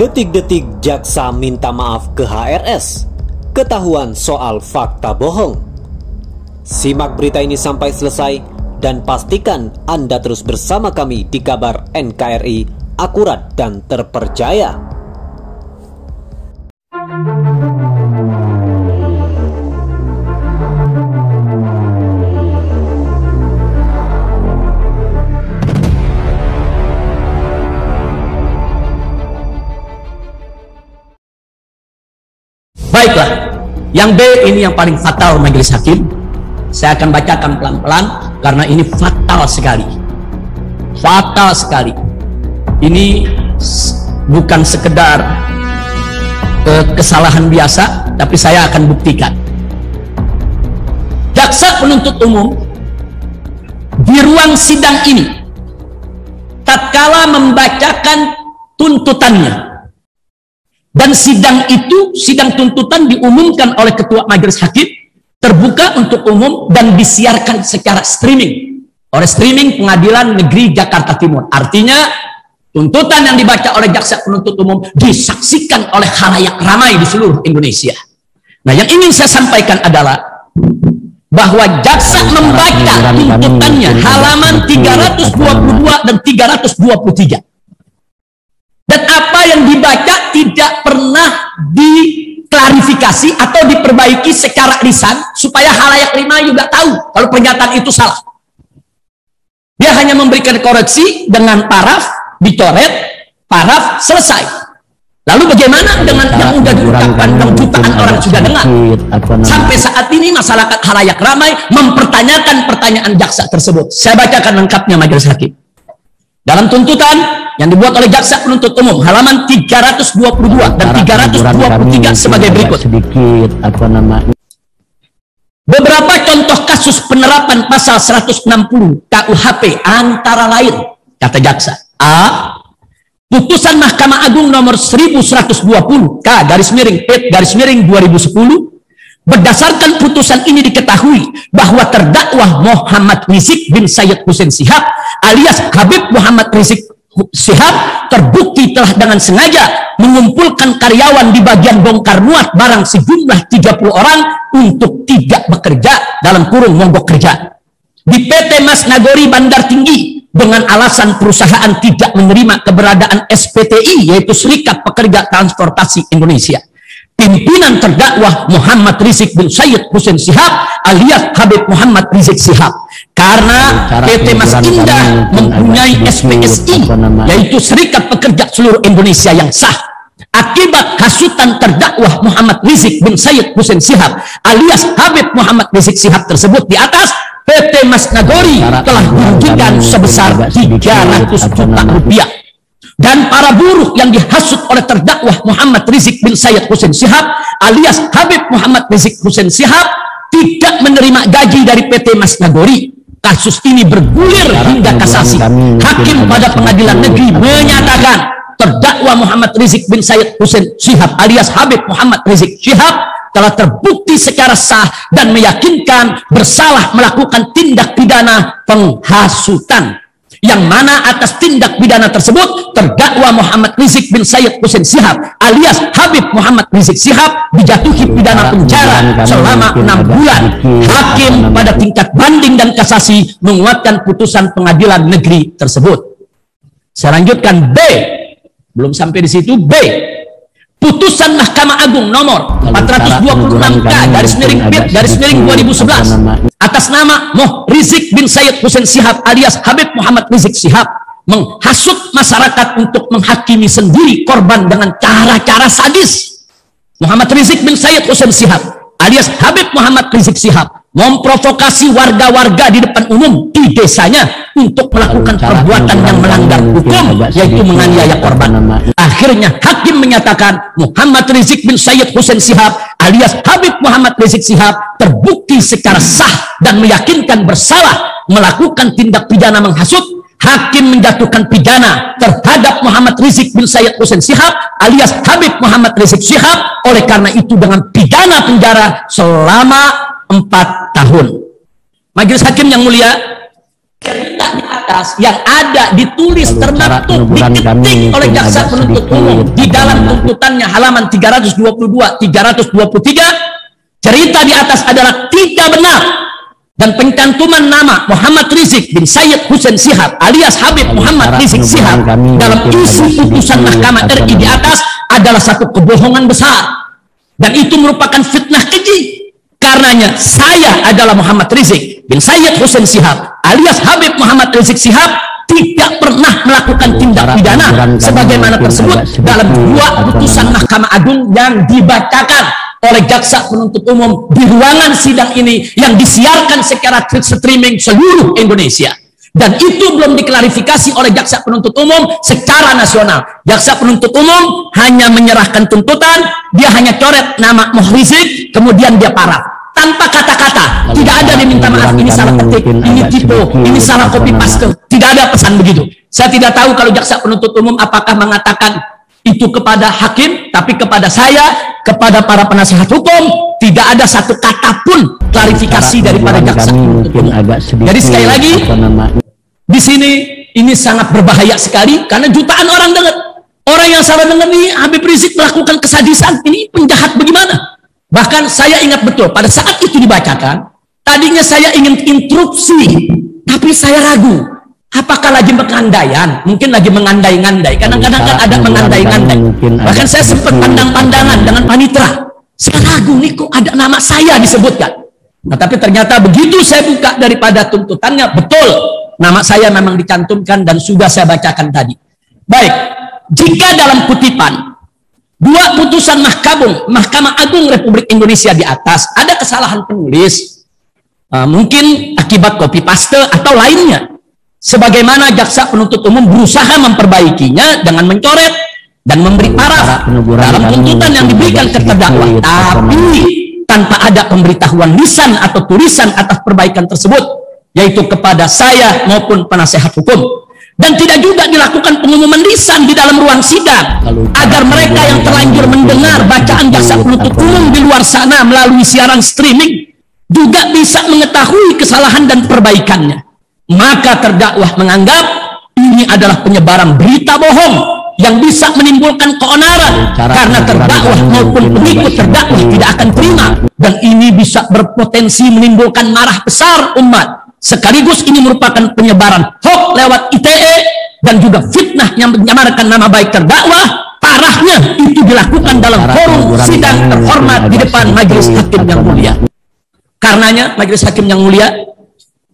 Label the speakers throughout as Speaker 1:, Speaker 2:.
Speaker 1: Detik-detik jaksa minta maaf ke HRS, ketahuan soal fakta bohong. Simak berita ini sampai selesai dan pastikan Anda terus bersama kami di kabar NKRI akurat dan terpercaya.
Speaker 2: Baiklah, yang B ini yang paling fatal majelis hakim. Saya akan bacakan pelan-pelan karena ini fatal sekali. Fatal sekali. Ini bukan sekedar kesalahan biasa, tapi saya akan buktikan. Jaksa penuntut umum di ruang sidang ini tatkala membacakan tuntutannya, dan sidang itu, sidang tuntutan diumumkan oleh ketua majelis hakim, terbuka untuk umum dan disiarkan secara streaming oleh streaming Pengadilan Negeri Jakarta Timur. Artinya tuntutan yang dibaca oleh jaksa penuntut umum disaksikan oleh khalayak ramai di seluruh Indonesia. Nah, yang ingin saya sampaikan adalah bahwa jaksa membaca tuntutannya halaman 322 dan 323. Dan apa yang dibaca tidak pernah diklarifikasi atau diperbaiki secara lisan supaya khalayak lima juga tahu kalau pernyataan itu salah. Dia hanya memberikan koreksi dengan paraf, dicoret, paraf, selesai. Lalu bagaimana dengan yang sudah diucapkan dan jutaan orang sudah dengar? Sampai saat ini masyarakat khalayak ramai mempertanyakan pertanyaan jaksa tersebut. Saya bacakan lengkapnya majelis hakim. Dalam tuntutan yang dibuat oleh jaksa penuntut umum halaman 322 dan 323 sebagai berikut. Beberapa contoh kasus penerapan pasal 160 KUHP antara lain, kata jaksa. A. Putusan Mahkamah Agung nomor 1120 K/P/2010. Berdasarkan putusan ini diketahui bahwa terdakwa Muhammad Rizik bin Sayyid Hussein Shihab alias Habib Muhammad Rizik Shihab terbukti telah dengan sengaja mengumpulkan karyawan di bagian bongkar muat barang sejumlah 30 orang untuk tidak bekerja dalam kurung mogok kerja di PT Mas Nagori Bandar Tinggi dengan alasan perusahaan tidak menerima keberadaan SPTI, yaitu Serikat Pekerja Transportasi Indonesia. Pimpinan terdakwa Muhammad Rizik bin Sayyid Hussein Shihab alias Habib Muhammad Rizik Shihab, karena PT Mas Indah mempunyai SPSI, yaitu Serikat Pekerja Seluruh Indonesia yang sah. Akibat hasutan terdakwa Muhammad Rizik bin Sayyid Hussein Shihab alias Habib Muhammad Rizik Shihab tersebut di atas, PT Mas Nagori telah dirugikan sebesar 300 juta rupiah. Dan para buruh yang dihasut oleh terdakwa Muhammad Rizik bin Sayyid Hussein Shihab alias Habib Muhammad Rizik Hussein Shihab tidak menerima gaji dari PT Mas Nagori. Kasus ini bergulir hingga kasasi. Hakim pada pengadilan negeri menyatakan terdakwa Muhammad Rizik bin Sayyid Hussein Shihab alias Habib Muhammad Rizik Shihab telah terbukti secara sah dan meyakinkan bersalah melakukan tindak pidana penghasutan, yang mana atas tindak pidana tersebut terdakwa Muhammad Rizik bin Sayyid Hussein Shihab alias Habib Muhammad Rizik Shihab dijatuhi pidana penjara selama 6 bulan. Hakim pada tingkat banding dan kasasi menguatkan putusan pengadilan negeri tersebut. Saya lanjutkan B. Belum sampai di situ. B. Putusan Mahkamah Agung nomor 426K/P/2011 atas nama Rizik bin Sayyid Hussein Shihab alias Habib Muhammad Rizik Shihab menghasut masyarakat untuk menghakimi sendiri korban dengan cara-cara sadis. Muhammad Rizik bin Sayyid Hussein Shihab alias Habib Muhammad Rizik Shihab memprovokasi warga-warga di depan umum di desanya untuk melakukan perbuatan yang melanggar hukum, yaitu menganiaya korban. Akhirnya hakim menyatakan Muhammad Rizik bin Sayyid Hussein Shihab alias Habib Muhammad Rizik Shihab terbukti secara sah dan meyakinkan bersalah melakukan tindak pidana menghasut. Hakim menjatuhkan pidana terhadap Muhammad Rizik bin Sayyid Hussein Shihab alias Habib Muhammad Rizik Shihab oleh karena itu dengan pidana penjara selama 4 tahun. Majelis hakim yang mulia, atas yang ada ditulis termaktub diketik oleh jaksa penuntut umum di dalam tuntutannya halaman 322, 323, cerita di atas adalah tidak benar, dan pencantuman nama Muhammad Rizik bin Sayyid Hussein Shihab alias Habib Muhammad Rizik Shihab dalam isi putusan Mahkamah RI di atas adalah satu kebohongan besar, dan itu merupakan fitnah keji. Karenanya saya adalah Muhammad Rizik bin Sayyid Hussein Shihab alias Habib Muhammad Rizik Shihab tidak pernah melakukan tindak pidana sebagaimana tersebut dalam dua putusan Mahkamah Agung yang dibacakan oleh jaksa penuntut umum di ruangan sidang ini yang disiarkan secara streaming seluruh Indonesia. Dan itu belum diklarifikasi oleh jaksa penuntut umum secara nasional. Jaksa penuntut umum hanya menyerahkan tuntutan, dia hanya coret nama Rizik, kemudian dia paraf tanpa kata-kata. Tidak ada diminta maaf, ini salah ketik, ini tipe, ini salah copy paste. Tidak ada pesan begitu. Saya tidak tahu kalau jaksa penuntut umum apakah mengatakan itu kepada hakim, tapi kepada saya, kepada para penasihat hukum, tidak ada satu kata pun klarifikasi daripada jaksa penuntut umum. Jadi sekali lagi, di sini ini sangat berbahaya sekali karena jutaan orang dengar. Orang yang salah dengar nih Habib Rizik melakukan kesadisan, ini penjahat bagaimana? Bahkan saya ingat betul pada saat itu dibacakan, tadinya saya ingin interupsi, tapi saya ragu. Apakah lagi mengandaian? Mungkin lagi mengandai-ngandai. Kadang-kadang kan ada mengandai-ngandai. Bahkan saya sempat pandang-pandangan dengan panitera. Saya ragu nih kok ada nama saya disebutkan. Nah, tapi ternyata begitu saya buka daripada tuntutannya, betul nama saya memang dicantumkan dan sudah saya bacakan tadi. Baik, jika dalam kutipan dua putusan Mahkamah Agung Republik Indonesia di atas ada kesalahan penulis, mungkin akibat copy paste atau lainnya, sebagaimana jaksa penuntut umum berusaha memperbaikinya dengan mencoret dan memberi paraf dalam tuntutan yang diberikan ke terdakwa, tapi tanpa ada pemberitahuan lisan atau tulisan atas perbaikan tersebut, yaitu kepada saya maupun penasehat hukum. Dan tidak juga dilakukan pengumuman lisan di dalam ruang sidang agar mereka yang terlanjur mendengar bacaan jaksa penuntut umum di luar sana melalui siaran streaming juga bisa mengetahui kesalahan dan perbaikannya. Maka terdakwa menganggap ini adalah penyebaran berita bohong yang bisa menimbulkan keonaran karena terdakwa maupun pengikut terdakwa tidak akan terima, dan ini bisa berpotensi menimbulkan marah besar umat. Sekaligus ini merupakan penyebaran hoax lewat ITE dan juga fitnah yang menyamarkan nama baik terdakwa. Parahnya itu dilakukan dalam forum sidang terhormat di depan majelis hakim yang mulia. Karenanya majelis hakim yang mulia,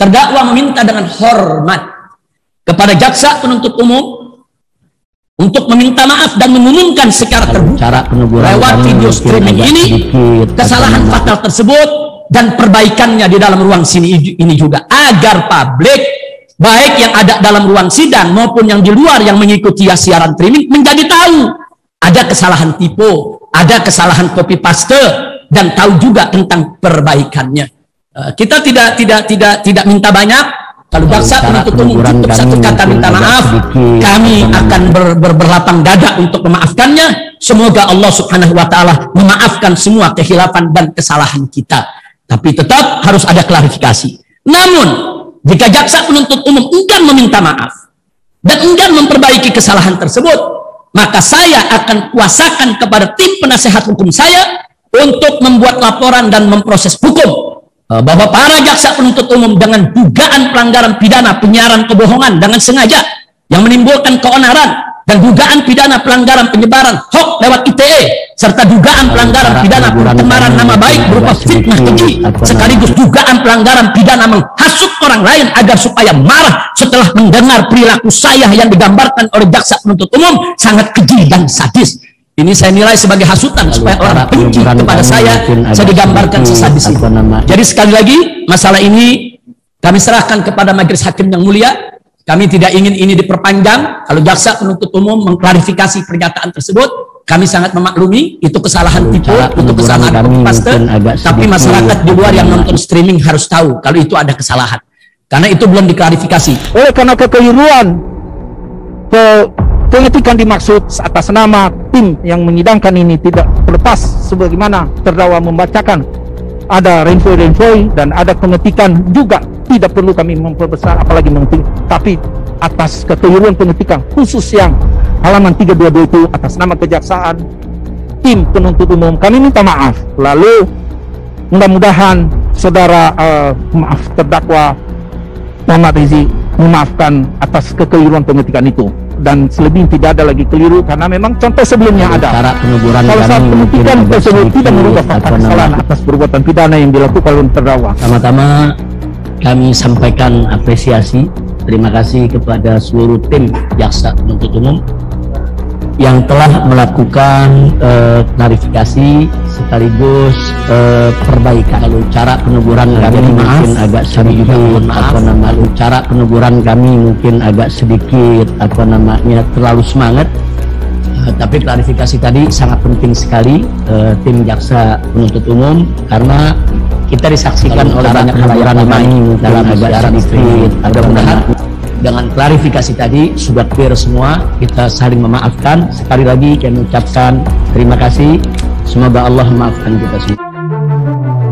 Speaker 2: terdakwa meminta dengan hormat kepada jaksa penuntut umum untuk meminta maaf dan mengumumkan secara terbuka lewat video streaming ini kesalahan fatal tersebut dan perbaikannya di dalam ruang sini ini juga, agar publik baik yang ada dalam ruang sidang maupun yang di luar yang mengikuti siaran streaming menjadi tahu ada kesalahan tipe, ada kesalahan copy paste, dan tahu juga tentang perbaikannya. Kita tidak minta banyak. Kalau jaksa penuntut umum cukup satu kata minta maaf, kami akan berlapang dada untuk memaafkannya. Semoga Allah Subhanahu wa Ta'ala memaafkan semua kehilafan dan kesalahan kita. Tapi tetap harus ada klarifikasi. Namun, jika jaksa penuntut umum enggan meminta maaf dan enggan memperbaiki kesalahan tersebut, maka saya akan kuasakan kepada tim penasehat hukum saya untuk membuat laporan dan memproses hukum bahwa para jaksa penuntut umum dengan dugaan pelanggaran pidana penyiaran kebohongan dengan sengaja yang menimbulkan keonaran dan dugaan pidana pelanggaran penyebaran hoax lewat ITE serta dugaan pelanggaran pidana pencemaran nama baik berupa fitnah keji sekaligus dugaan pelanggaran pidana menghasut orang lain agar supaya marah setelah mendengar perilaku saya yang digambarkan oleh jaksa penuntut umum sangat keji dan sadis. Ini saya nilai sebagai hasutan supaya orang benci kepada saya digambarkan sesadis itu. Jadi sekali lagi, masalah ini kami serahkan kepada majelis hakim yang mulia. Kami tidak ingin ini diperpanjang. Kalau jaksa penuntut umum mengklarifikasi pernyataan tersebut, kami sangat memaklumi itu kesalahan tipe, itu kesalahan copy paste. Tapi masyarakat di luar yang nonton streaming harus tahu kalau itu ada kesalahan, karena itu belum diklarifikasi.
Speaker 3: Oleh karena kekeliruan pengetikan dimaksud atas nama tim yang menyidangkan ini tidak terlepas sebagaimana terdakwa membacakan, ada renvoy dan ada pengetikan juga tidak perlu kami memperbesar apalagi mengetik, tapi atas kekeliruan pengetikan khusus yang halaman 322 itu atas nama kejaksaan, tim penuntut umum kami minta maaf. Lalu mudah-mudahan saudara terdakwa Muhammad Rizik memaafkan atas kekeliruan pengetikan itu, dan selebihnya tidak ada lagi keliru karena memang contoh sebelumnya ada. Kalau saat pengetikan tersebut tidak merubah fakta kesalahan atas perbuatan pidana yang dilakukan oleh terdakwa.
Speaker 2: Pertama-tama kami sampaikan apresiasi, terima kasih kepada seluruh tim jaksa penuntut umum yang telah melakukan klarifikasi sekaligus perbaikan. Lalu cara peneguran kami mungkin agak sedikit cara peneguran kami mungkin agak sedikit terlalu semangat, tapi klarifikasi tadi sangat penting sekali tim jaksa penuntut umum, karena kita disaksikan oleh banyak halayak kami dalam agak sedikit. Mudah-mudahan dengan klarifikasi tadi sudah clear semua, kita saling memaafkan. Sekali lagi kami ucapkan terima kasih, semoga Allah memaafkan kita semua.